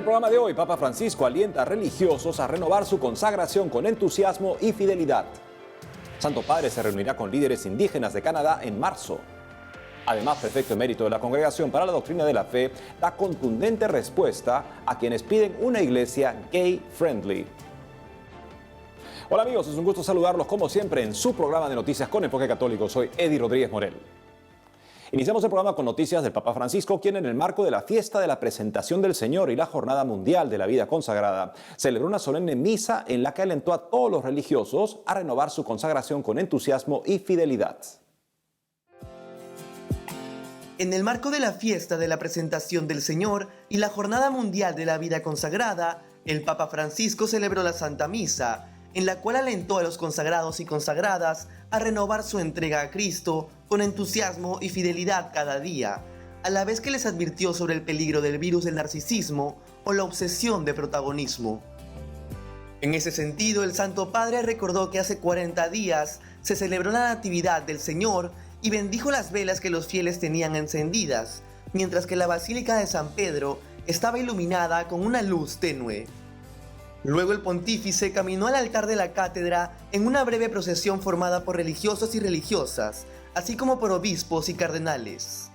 programa de hoy, Papa Francisco alienta a religiosos a renovar su consagración con entusiasmo y fidelidad. Santo Padre se reunirá con líderes indígenas de Canadá en marzo. Además, prefecto emérito de la Congregación para la Doctrina de la Fe da contundente respuesta a quienes piden una iglesia gay-friendly. Hola amigos, es un gusto saludarlos como siempre en su programa de noticias con enfoque católico. Soy Eddie Rodríguez Morel. Iniciamos el programa con noticias del Papa Francisco, quien en el marco de la fiesta de la Presentación del Señor y la Jornada Mundial de la Vida Consagrada, celebró una solemne misa en la que alentó a todos los religiosos a renovar su consagración con entusiasmo y fidelidad. En el marco de la fiesta de la Presentación del Señor y la Jornada Mundial de la Vida Consagrada, el Papa Francisco celebró la Santa Misa, en la cual alentó a los consagrados y consagradas a renovar su entrega a Cristo con entusiasmo y fidelidad cada día, a la vez que les advirtió sobre el peligro del virus del narcisismo o la obsesión de protagonismo. En ese sentido, el Santo Padre recordó que hace 40 días se celebró la Natividad del Señor y bendijo las velas que los fieles tenían encendidas, mientras que la Basílica de San Pedro estaba iluminada con una luz tenue. Luego el pontífice caminó al altar de la cátedra en una breve procesión formada por religiosos y religiosas, así como por obispos y cardenales.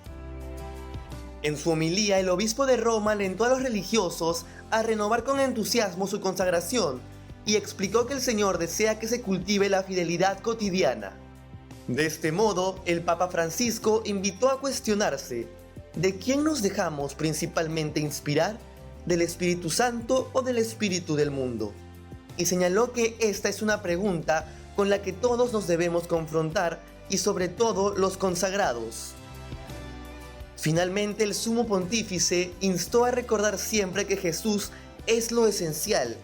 En su homilía, el obispo de Roma alentó a los religiosos a renovar con entusiasmo su consagración y explicó que el Señor desea que se cultive la fidelidad cotidiana. De este modo, el Papa Francisco invitó a cuestionarse: ¿de quién nos dejamos principalmente inspirar? ¿Del Espíritu Santo o del espíritu del mundo? Y señaló que esta es una pregunta con la que todos nos debemos confrontar, y sobre todo los consagrados. Finalmente, el sumo pontífice instó a recordar siempre que Jesús es lo esencial,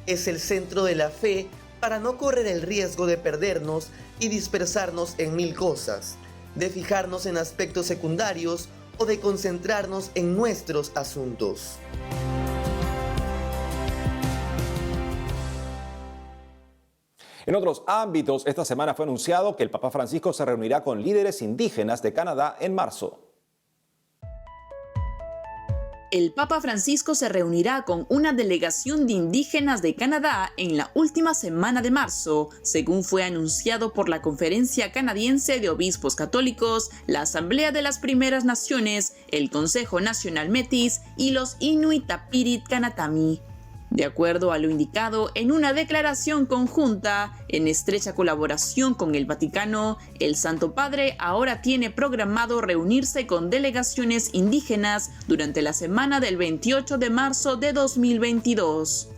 es el centro de la fe, para no correr el riesgo de perdernos y dispersarnos en mil cosas, de fijarnos en aspectos secundarios o de concentrarnos en nuestros asuntos. En otros ámbitos, esta semana fue anunciado que el Papa Francisco se reunirá con líderes indígenas de Canadá en marzo. El Papa Francisco se reunirá con una delegación de indígenas de Canadá en la última semana de marzo, según fue anunciado por la Conferencia Canadiense de Obispos Católicos, la Asamblea de las Primeras Naciones, el Consejo Nacional Métis y los Inuit Tapirit Kanatami. De acuerdo a lo indicado en una declaración conjunta, en estrecha colaboración con el Vaticano, el Santo Padre ahora tiene programado reunirse con delegaciones indígenas durante la semana del 28 de marzo de 2022.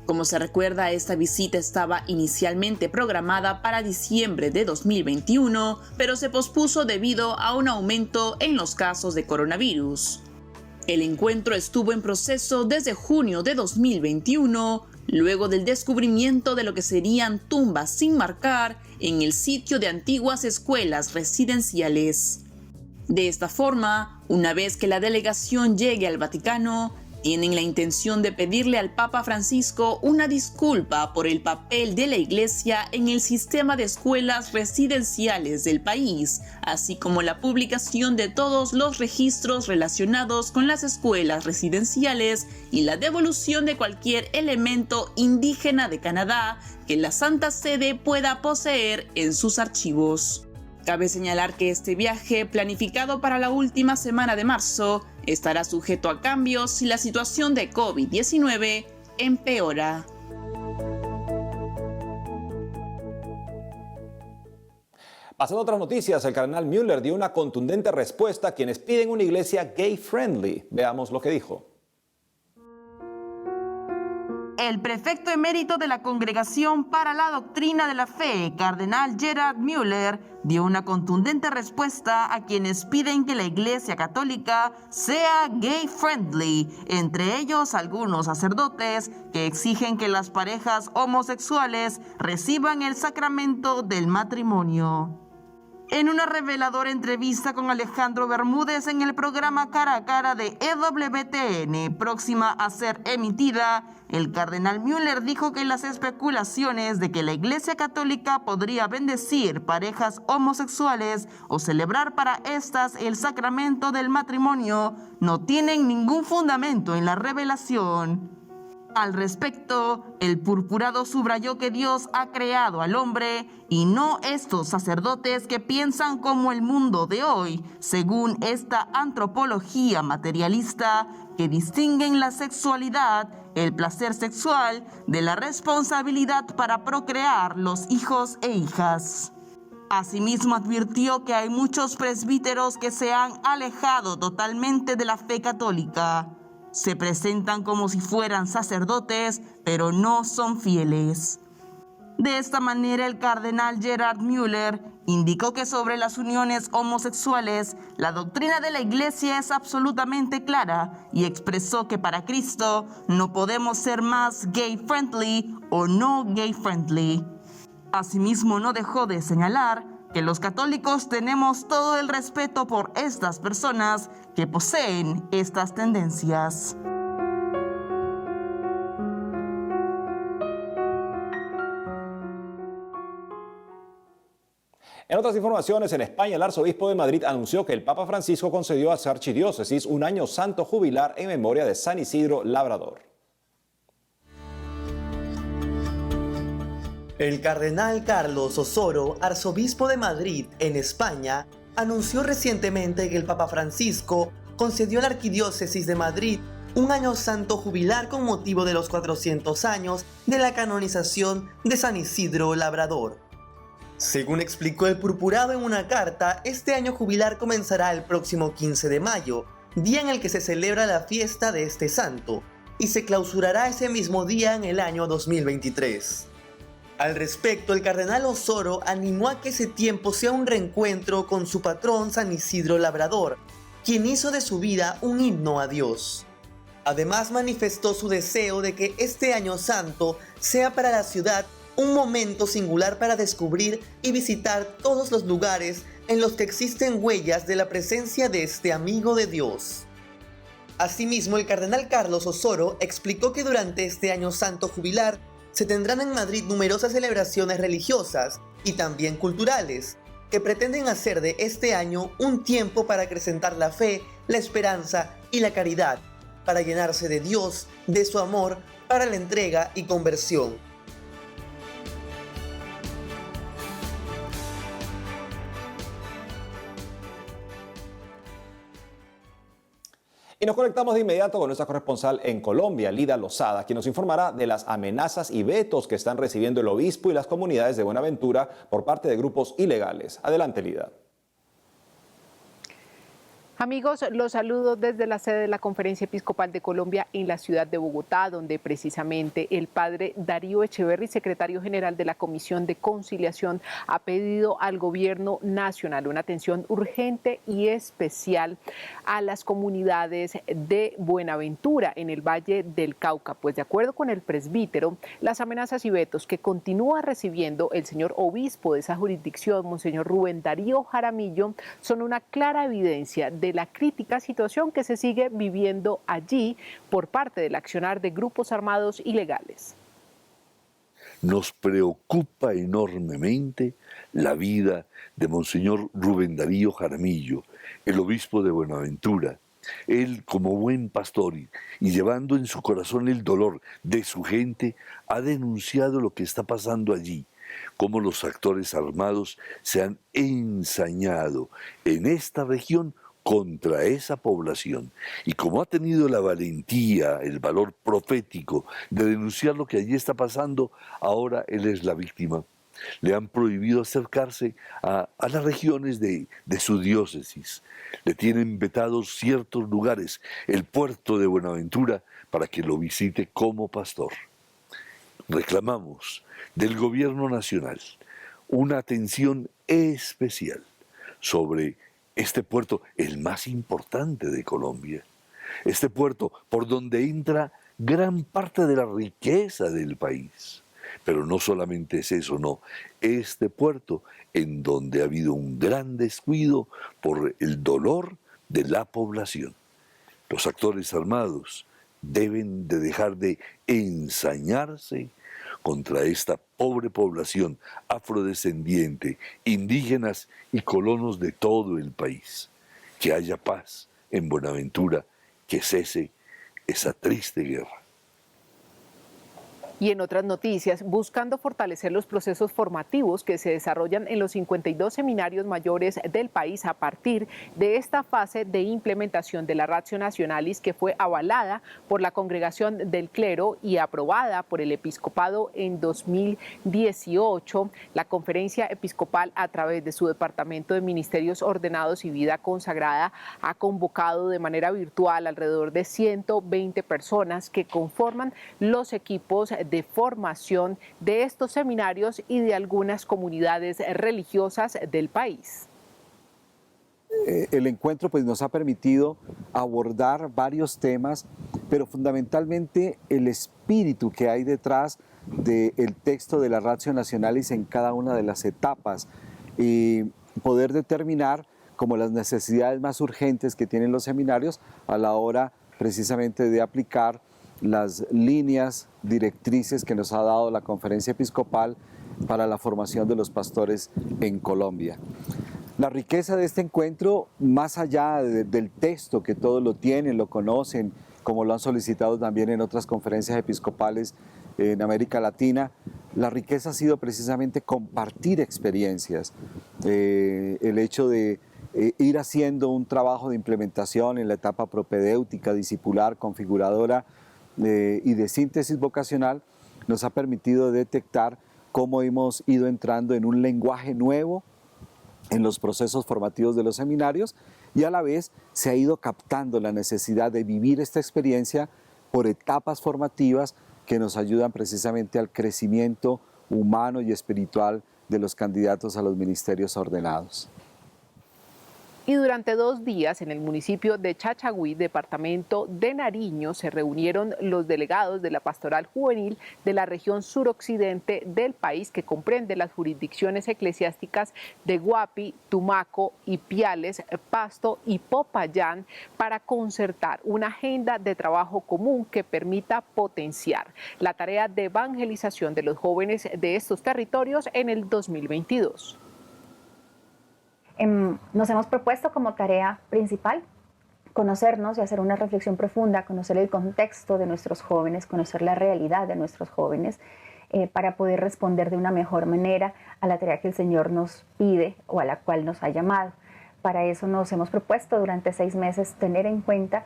Como se recuerda, esta visita estaba inicialmente programada para diciembre de 2021, pero se pospuso debido a un aumento en los casos de coronavirus. El encuentro estuvo en proceso desde junio de 2021, luego del descubrimiento de lo que serían tumbas sin marcar en el sitio de antiguas escuelas residenciales. De esta forma, una vez que la delegación llegue al Vaticano, tienen la intención de pedirle al Papa Francisco una disculpa por el papel de la Iglesia en el sistema de escuelas residenciales del país, así como la publicación de todos los registros relacionados con las escuelas residenciales y la devolución de cualquier elemento indígena de Canadá que la Santa Sede pueda poseer en sus archivos. Cabe señalar que este viaje, planificado para la última semana de marzo, estará sujeto a cambios si la situación de COVID-19 empeora. Pasando a otras noticias, el cardenal Müller dio una contundente respuesta a quienes piden una iglesia gay-friendly. Veamos lo que dijo. El prefecto emérito de la Congregación para la Doctrina de la Fe, cardenal Gerhard Müller, dio una contundente respuesta a quienes piden que la Iglesia Católica sea gay-friendly, entre ellos algunos sacerdotes que exigen que las parejas homosexuales reciban el sacramento del matrimonio. En una reveladora entrevista con Alejandro Bermúdez en el programa Cara a Cara de EWTN, próxima a ser emitida, el cardenal Müller dijo que las especulaciones de que la Iglesia Católica podría bendecir parejas homosexuales o celebrar para estas el sacramento del matrimonio no tienen ningún fundamento en la revelación. Al respecto, el purpurado subrayó que Dios ha creado al hombre y no estos sacerdotes que piensan como el mundo de hoy, según esta antropología materialista que distinguen la sexualidad, el placer sexual, de la responsabilidad para procrear los hijos e hijas. Asimismo advirtió que hay muchos presbíteros que se han alejado totalmente de la fe católica. Se presentan como si fueran sacerdotes, pero no son fieles. De esta manera, el cardenal Gerhard Müller indicó que sobre las uniones homosexuales, la doctrina de la Iglesia es absolutamente clara y expresó que para Cristo no podemos ser más gay-friendly o no gay-friendly. Asimismo, no dejó de señalar que los católicos tenemos todo el respeto por estas personas que poseen estas tendencias. En otras informaciones, en España, el arzobispo de Madrid anunció que el Papa Francisco concedió a su archidiócesis un año santo jubilar en memoria de San Isidro Labrador. El cardenal Carlos Osoro, arzobispo de Madrid, en España, anunció recientemente que el Papa Francisco concedió a la Arquidiócesis de Madrid un año santo jubilar con motivo de los 400 años de la canonización de San Isidro Labrador. Según explicó el purpurado en una carta, este año jubilar comenzará el próximo 15 de mayo, día en el que se celebra la fiesta de este santo, y se clausurará ese mismo día en el año 2023. Al respecto, el cardenal Osoro animó a que ese tiempo sea un reencuentro con su patrón San Isidro Labrador, quien hizo de su vida un himno a Dios. Además, manifestó su deseo de que este año santo sea para la ciudad un momento singular para descubrir y visitar todos los lugares en los que existen huellas de la presencia de este amigo de Dios. Asimismo, el cardenal Carlos Osoro explicó que durante este año santo jubilar se tendrán en Madrid numerosas celebraciones religiosas y también culturales, que pretenden hacer de este año un tiempo para acrecentar la fe, la esperanza y la caridad, para llenarse de Dios, de su amor, para la entrega y conversión. Y nos conectamos de inmediato con nuestra corresponsal en Colombia, Lida Lozada, quien nos informará de las amenazas y vetos que están recibiendo el obispo y las comunidades de Buenaventura por parte de grupos ilegales. Adelante, Lida. Amigos, los saludo desde la sede de la Conferencia Episcopal de Colombia en la ciudad de Bogotá, donde precisamente el padre Darío Echeverry, secretario general de la Comisión de Conciliación, ha pedido al gobierno nacional una atención urgente y especial a las comunidades de Buenaventura en el Valle del Cauca. Pues de acuerdo con el presbítero, las amenazas y vetos que continúa recibiendo el señor obispo de esa jurisdicción, Monseñor Rubén Darío Jaramillo, son una clara evidencia de la crítica situación que se sigue viviendo allí por parte del accionar de grupos armados ilegales. Nos preocupa enormemente la vida de Monseñor Rubén Darío Jaramillo, el obispo de Buenaventura. Él, como buen pastor y llevando en su corazón el dolor de su gente, ha denunciado lo que está pasando allí, cómo los actores armados se han ensañado en esta región contra esa población, y como ha tenido la valentía, el valor profético de denunciar lo que allí está pasando, ahora él es la víctima. Le han prohibido acercarse a las regiones de su diócesis. Le tienen vetados ciertos lugares, el puerto de Buenaventura, para que lo visite como pastor. Reclamamos del gobierno nacional una atención especial sobre este puerto, el más importante de Colombia, este puerto por donde entra gran parte de la riqueza del país, Pero no solamente es eso, no. Este puerto en donde ha habido un gran descuido por el dolor de la población. Los actores armados deben de dejar de ensañarse contra esta pobre población afrodescendiente, indígenas y colonos de todo el país. Que haya paz en Buenaventura, que cese esa triste guerra. Y en otras noticias, buscando fortalecer los procesos formativos que se desarrollan en los 52 seminarios mayores del país a partir de esta fase de implementación de la Ratio Nationalis, que fue avalada por la Congregación del Clero y aprobada por el Episcopado en 2018, la Conferencia Episcopal, a través de su Departamento de Ministerios Ordenados y Vida Consagrada, ha convocado de manera virtual alrededor de 120 personas que conforman los equipos de formación de estos seminarios y de algunas comunidades religiosas del país. El encuentro pues, nos ha permitido abordar varios temas, pero fundamentalmente el espíritu que hay detrás del texto de la Ratio Nationalis en cada una de las etapas y poder determinar como las necesidades más urgentes que tienen los seminarios a la hora precisamente de aplicar las líneas directrices que nos ha dado la Conferencia Episcopal para la formación de los pastores en Colombia. La riqueza de este encuentro, más allá del texto que todos lo tienen, lo conocen, como lo han solicitado también en otras conferencias episcopales en América Latina, la riqueza ha sido precisamente compartir experiencias, el hecho de ir haciendo un trabajo de implementación en la etapa propedéutica, discipular, configuradora, y de síntesis vocacional, nos ha permitido detectar cómo hemos ido entrando en un lenguaje nuevo en los procesos formativos de los seminarios y a la vez se ha ido captando la necesidad de vivir esta experiencia por etapas formativas que nos ayudan precisamente al crecimiento humano y espiritual de los candidatos a los ministerios ordenados. Y durante 2 días en el municipio de Chachagüí, departamento de Nariño, se reunieron los delegados de la Pastoral Juvenil de la región suroccidente del país, que comprende las jurisdicciones eclesiásticas de Guapi, Tumaco, Ipiales, Pasto y Popayán, para concertar una agenda de trabajo común que permita potenciar la tarea de evangelización de los jóvenes de estos territorios en el 2022. Nos hemos propuesto como tarea principal conocernos y hacer una reflexión profunda, conocer el contexto de nuestros jóvenes, conocer la realidad de nuestros jóvenes, para poder responder de una mejor manera a la tarea que el Señor nos pide o a la cual nos ha llamado. Para eso nos hemos propuesto durante 6 meses tener en cuenta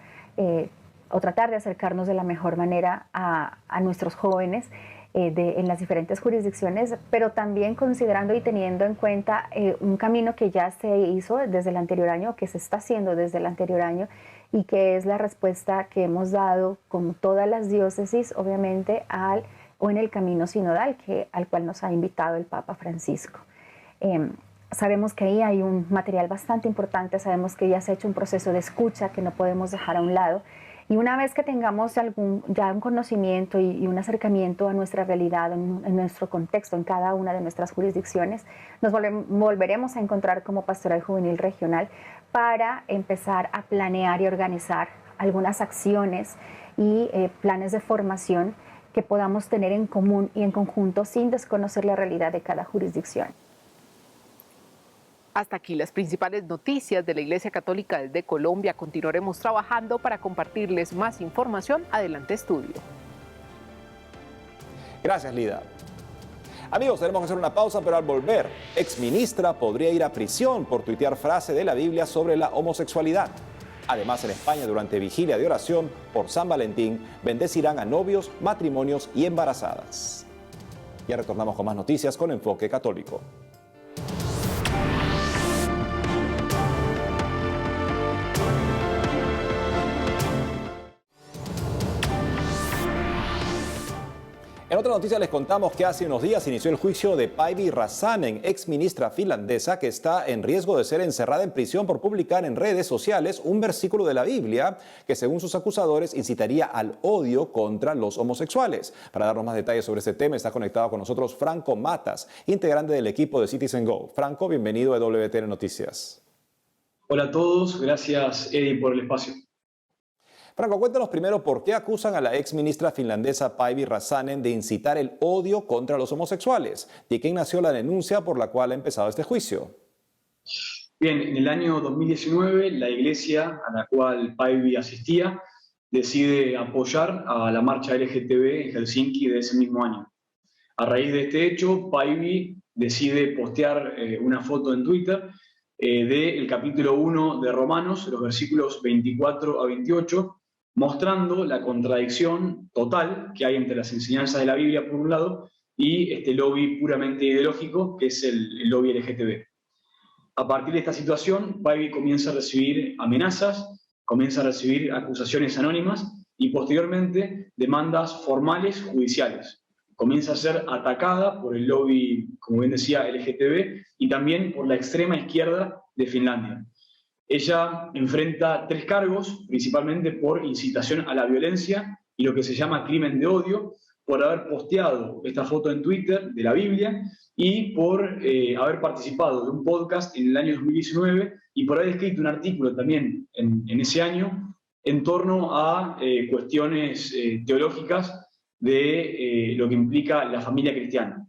o tratar de acercarnos de la mejor manera a nuestros jóvenes, en las diferentes jurisdicciones, pero también considerando y teniendo en cuenta un camino que ya se hizo desde el anterior año, que se está haciendo desde el anterior año, y que es la respuesta que hemos dado, como todas las diócesis, obviamente, o en el camino sinodal al cual nos ha invitado el Papa Francisco. Sabemos que ahí hay un material bastante importante, sabemos que ya se ha hecho un proceso de escucha que no podemos dejar a un lado. Y una vez que tengamos ya un conocimiento y un acercamiento a nuestra realidad, en nuestro contexto, en cada una de nuestras jurisdicciones, nos volveremos a encontrar como Pastoral Juvenil Regional para empezar a planear y organizar algunas acciones y planes de formación que podamos tener en común y en conjunto sin desconocer la realidad de cada jurisdicción. Hasta aquí las principales noticias de la Iglesia Católica desde Colombia. Continuaremos trabajando para compartirles más información. Adelante, estudio. Gracias, Lida. Amigos, tenemos que hacer una pausa, pero al volver, exministra podría ir a prisión por tuitear frase de la Biblia sobre la homosexualidad. Además, en España, durante vigilia de oración por San Valentín, bendecirán a novios, matrimonios y embarazadas. Ya retornamos con más noticias con Enfoque Católico. En En otra noticia les contamos que hace unos días inició el juicio de Päivi Räsänen, ex ministra finlandesa que está en riesgo de ser encerrada en prisión por publicar en redes sociales un versículo de la Biblia que, según sus acusadores, incitaría al odio contra los homosexuales. Para darnos más detalles sobre este tema está conectado con nosotros Franco Matas, integrante del equipo de Citizen Go. Franco, bienvenido a WTN Noticias. Hola a todos, gracias Eddie por el espacio. Franco, cuéntanos primero por qué acusan a la ex ministra finlandesa Päivi Räsänen de incitar el odio contra los homosexuales. ¿De quién nació la denuncia por la cual ha empezado este juicio? Bien, en el año 2019 la iglesia a la cual Päivi asistía decide apoyar a la marcha LGTB en Helsinki de ese mismo año. A raíz de este hecho, Päivi decide postear una foto en Twitter del capítulo 1 de Romanos, los versículos 24 a 28, mostrando la contradicción total que hay entre las enseñanzas de la Biblia, por un lado, y este lobby puramente ideológico, que es el lobby LGTB. A partir de esta situación, Päivi comienza a recibir amenazas, comienza a recibir acusaciones anónimas y, posteriormente, demandas formales judiciales. Comienza a ser atacada por el lobby, como bien decía, LGTB, y también por la extrema izquierda de Finlandia. Ella enfrenta 3 cargos, principalmente por incitación a la violencia y lo que se llama crimen de odio, por haber posteado esta foto en Twitter de la Biblia y por haber participado de un podcast en el año 2019 y por haber escrito un artículo también en ese año en torno a cuestiones teológicas de lo que implica la familia cristiana.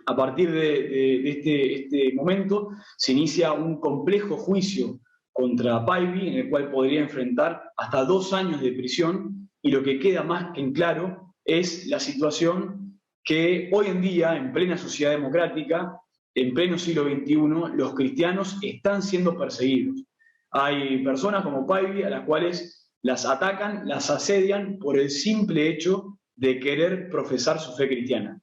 A partir de este momento se inicia un complejo juicio contra Päivi, en el cual podría enfrentar hasta 2 años de prisión, y lo que queda más que en claro es la situación que hoy en día, en plena sociedad democrática, en pleno siglo XXI, los cristianos están siendo perseguidos. Hay personas como Päivi a las cuales las atacan, las asedian por el simple hecho de querer profesar su fe cristiana.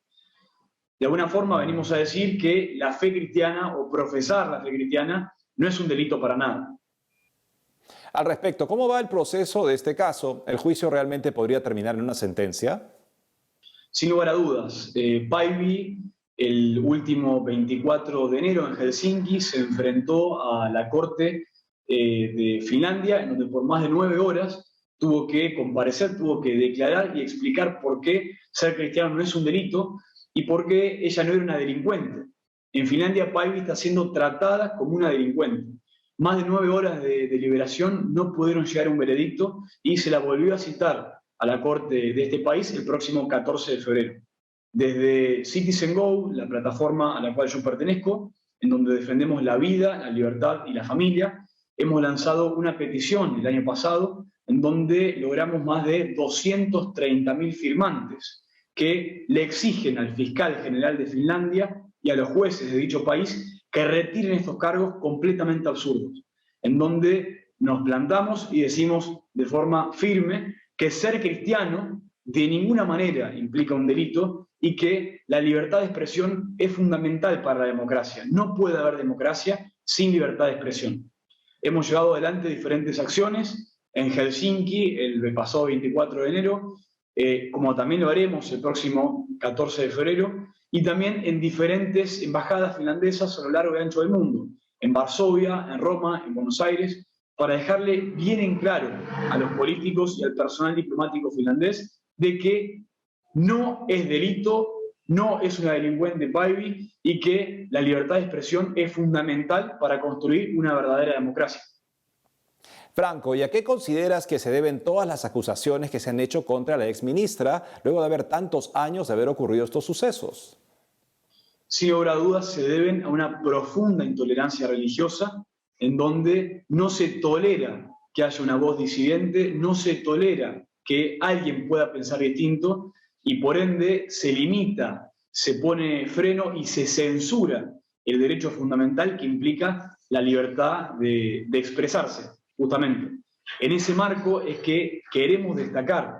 De alguna forma venimos a decir que la fe cristiana o profesar la fe cristiana no es un delito para nada. Al respecto, ¿cómo va el proceso de este caso? ¿El juicio realmente podría terminar en una sentencia? Sin lugar a dudas. Päivi, el último 24 de enero en Helsinki, se enfrentó a la corte de Finlandia, en donde por más de 9 horas tuvo que comparecer, tuvo que declarar y explicar por qué ser cristiano no es un delito y por qué ella no era una delincuente. En Finlandia, Päivi está siendo tratada como una delincuente. Más de 9 horas de deliberación no pudieron llegar a un veredicto y se la volvió a citar a la corte de este país el próximo 14 de febrero. Desde Citizen Go, la plataforma a la cual yo pertenezco, en donde defendemos la vida, la libertad y la familia, hemos lanzado una petición el año pasado en donde logramos más de 230.000 firmantes que le exigen al fiscal general de Finlandia y a los jueces de dicho país que retiren estos cargos completamente absurdos, en donde nos plantamos y decimos de forma firme que ser cristiano de ninguna manera implica un delito y que la libertad de expresión es fundamental para la democracia. No puede haber democracia sin libertad de expresión. Hemos llevado adelante diferentes acciones en Helsinki el pasado 24 de enero, como también lo haremos el próximo 14 de febrero, y también en diferentes embajadas finlandesas a lo largo y ancho del mundo, en Varsovia, en Roma, en Buenos Aires, para dejarle bien en claro a los políticos y al personal diplomático finlandés de que no es delito, no es una delincuente Päivi y que la libertad de expresión es fundamental para construir una verdadera democracia. Franco, ¿y a qué consideras que se deben todas las acusaciones que se han hecho contra la exministra luego de haber tantos años de haber ocurrido estos sucesos? Sin lugar a dudas se deben a una profunda intolerancia religiosa en donde no se tolera que haya una voz disidente, no se tolera que alguien pueda pensar distinto y por ende se limita, se pone freno y se censura el derecho fundamental que implica la libertad de expresarse, justamente. En ese marco es que queremos destacar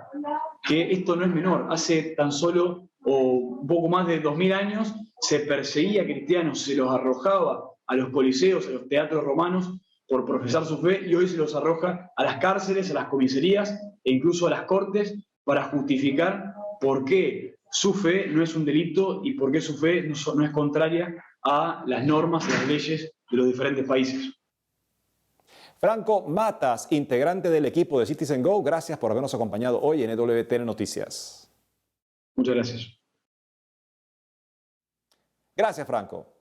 que esto no es menor. Hace tan solo un poco más de 2000 años se perseguía a cristianos, se los arrojaba a los coliseos, a los teatros romanos por profesar su fe y hoy se los arroja a las cárceles, a las comisarías e incluso a las cortes para justificar por qué su fe no es un delito y por qué su fe no es contraria a las normas y las leyes de los diferentes países. Franco Matas, integrante del equipo de Citizen Go, gracias por habernos acompañado hoy en EWTN Noticias. Muchas gracias. Gracias, Franco.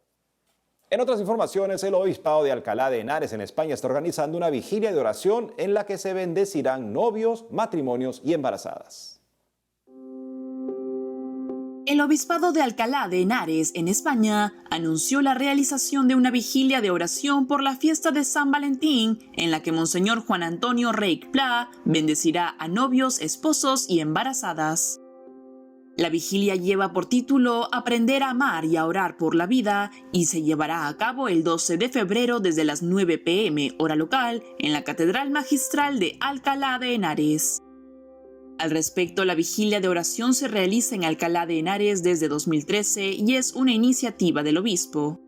En otras informaciones, el Obispado de Alcalá de Henares en España está organizando una vigilia de oración en la que se bendecirán novios, matrimonios y embarazadas. El Obispado de Alcalá de Henares, en España, anunció la realización de una vigilia de oración por la fiesta de San Valentín, en la que Monseñor Juan Antonio Reig Pla bendecirá a novios, esposos y embarazadas. La vigilia lleva por título Aprender a amar y a orar por la vida y se llevará a cabo el 12 de febrero desde las 9 p.m. hora local en la Catedral Magistral de Alcalá de Henares. Al respecto, la vigilia de oración se realiza en Alcalá de Henares desde 2013 y es una iniciativa del obispo.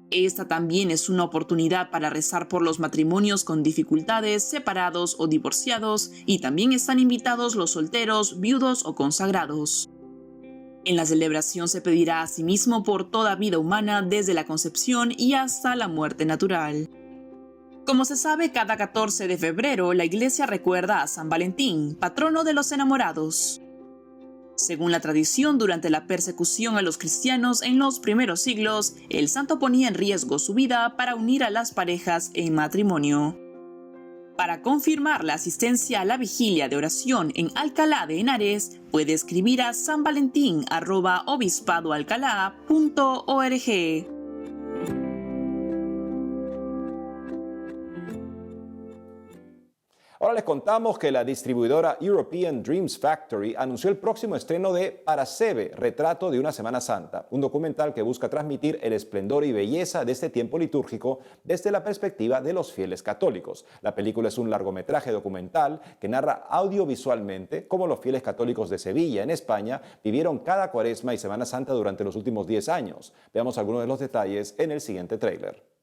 Esta también es una oportunidad para rezar por los matrimonios con dificultades, separados o divorciados, y también están invitados los solteros, viudos o consagrados. En la celebración se pedirá asimismo por toda vida humana desde la concepción y hasta la muerte natural. Como se sabe, cada 14 de febrero la Iglesia recuerda a San Valentín, patrono de los enamorados. Según la tradición, durante la persecución a los cristianos en los primeros siglos, el santo ponía en riesgo su vida para unir a las parejas en matrimonio. Para confirmar la asistencia a la vigilia de oración en Alcalá de Henares, puede escribir a sanvalentin@obispadoalcalá.org. Ahora les contamos que la distribuidora European Dreams Factory anunció el próximo estreno de Parasebe, Retrato de una Semana Santa, un documental que busca transmitir el esplendor y belleza de este tiempo litúrgico desde la perspectiva de los fieles católicos. La película es un largometraje documental que narra audiovisualmente cómo los fieles católicos de Sevilla, en España, vivieron cada Cuaresma y Semana Santa durante los últimos 10 años. Veamos algunos de los detalles en el siguiente tráiler.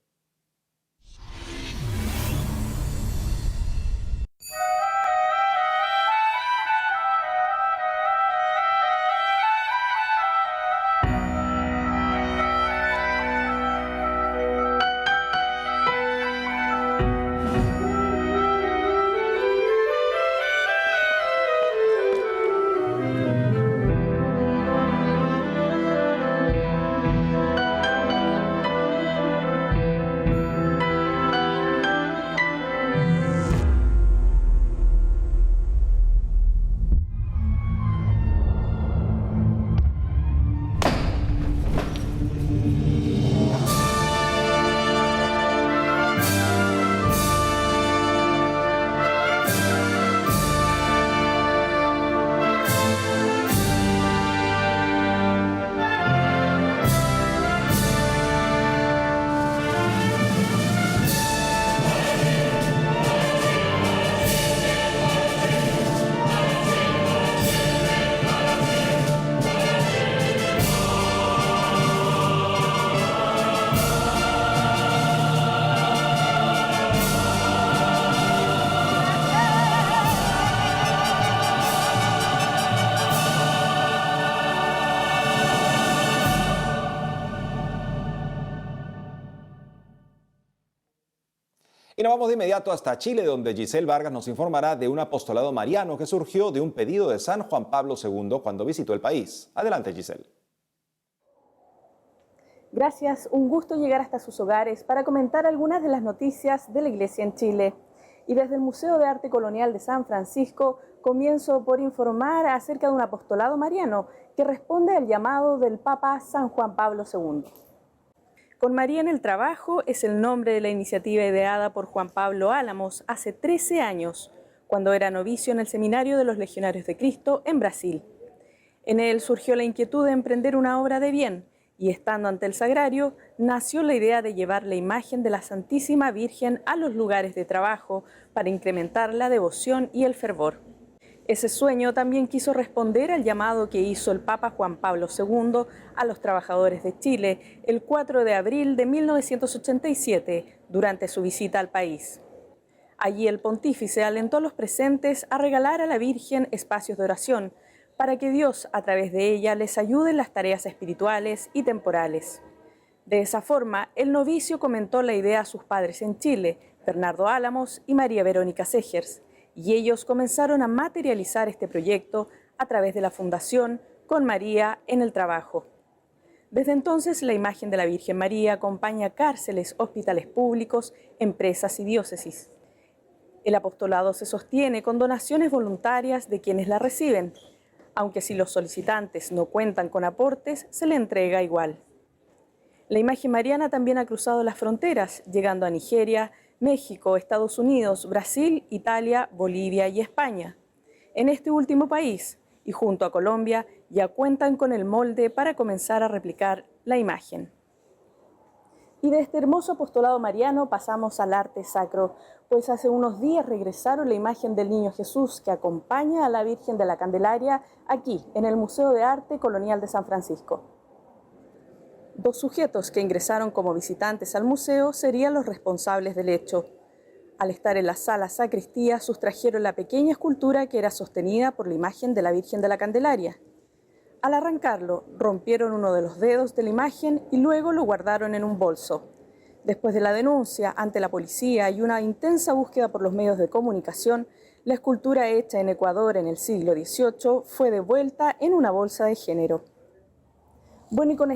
Y nos vamos de inmediato hasta Chile, donde Giselle Vargas nos informará de un apostolado mariano que surgió de un pedido de San Juan Pablo II cuando visitó el país. Adelante, Giselle. Gracias, un gusto llegar hasta sus hogares para comentar algunas de las noticias de la Iglesia en Chile. Y desde el Museo de Arte Colonial de San Francisco comienzo por informar acerca de un apostolado mariano que responde al llamado del Papa San Juan Pablo II. Con María en el trabajo es el nombre de la iniciativa ideada por Juan Pablo Álamos hace 13 años, cuando era novicio en el Seminario de los Legionarios de Cristo en Brasil. En él surgió la inquietud de emprender una obra de bien y estando ante el sagrario nació la idea de llevar la imagen de la Santísima Virgen a los lugares de trabajo para incrementar la devoción y el fervor. Ese sueño también quiso responder al llamado que hizo el Papa Juan Pablo II a los trabajadores de Chile el 4 de abril de 1987 durante su visita al país. Allí el pontífice alentó a los presentes a regalar a la Virgen espacios de oración para que Dios a través de ella les ayude en las tareas espirituales y temporales. De esa forma, el novicio comentó la idea a sus padres en Chile, Bernardo Álamos y María Verónica Segers, y ellos comenzaron a materializar este proyecto a través de la Fundación Con María en el Trabajo. Desde entonces, la imagen de la Virgen María acompaña cárceles, hospitales públicos, empresas y diócesis. El apostolado se sostiene con donaciones voluntarias de quienes la reciben, aunque si los solicitantes no cuentan con aportes, se le entrega igual. La imagen mariana también ha cruzado las fronteras, llegando a Nigeria, México, Estados Unidos, Brasil, Italia, Bolivia y España. En este último país, y junto a Colombia, ya cuentan con el molde para comenzar a replicar la imagen. Y de este hermoso apostolado mariano pasamos al arte sacro, pues hace unos días regresaron la imagen del Niño Jesús que acompaña a la Virgen de la Candelaria aquí, en el Museo de Arte Colonial de San Francisco. Dos sujetos que ingresaron como visitantes al museo serían los responsables del hecho. Al estar en la sala sacristía, sustrajeron la pequeña escultura que era sostenida por la imagen de la Virgen de la Candelaria. Al arrancarlo, rompieron uno de los dedos de la imagen y luego lo guardaron en un bolso. Después de la denuncia ante la policía y una intensa búsqueda por los medios de comunicación, la escultura hecha en Ecuador en el siglo XVIII fue devuelta en una bolsa de género. Bueno, y con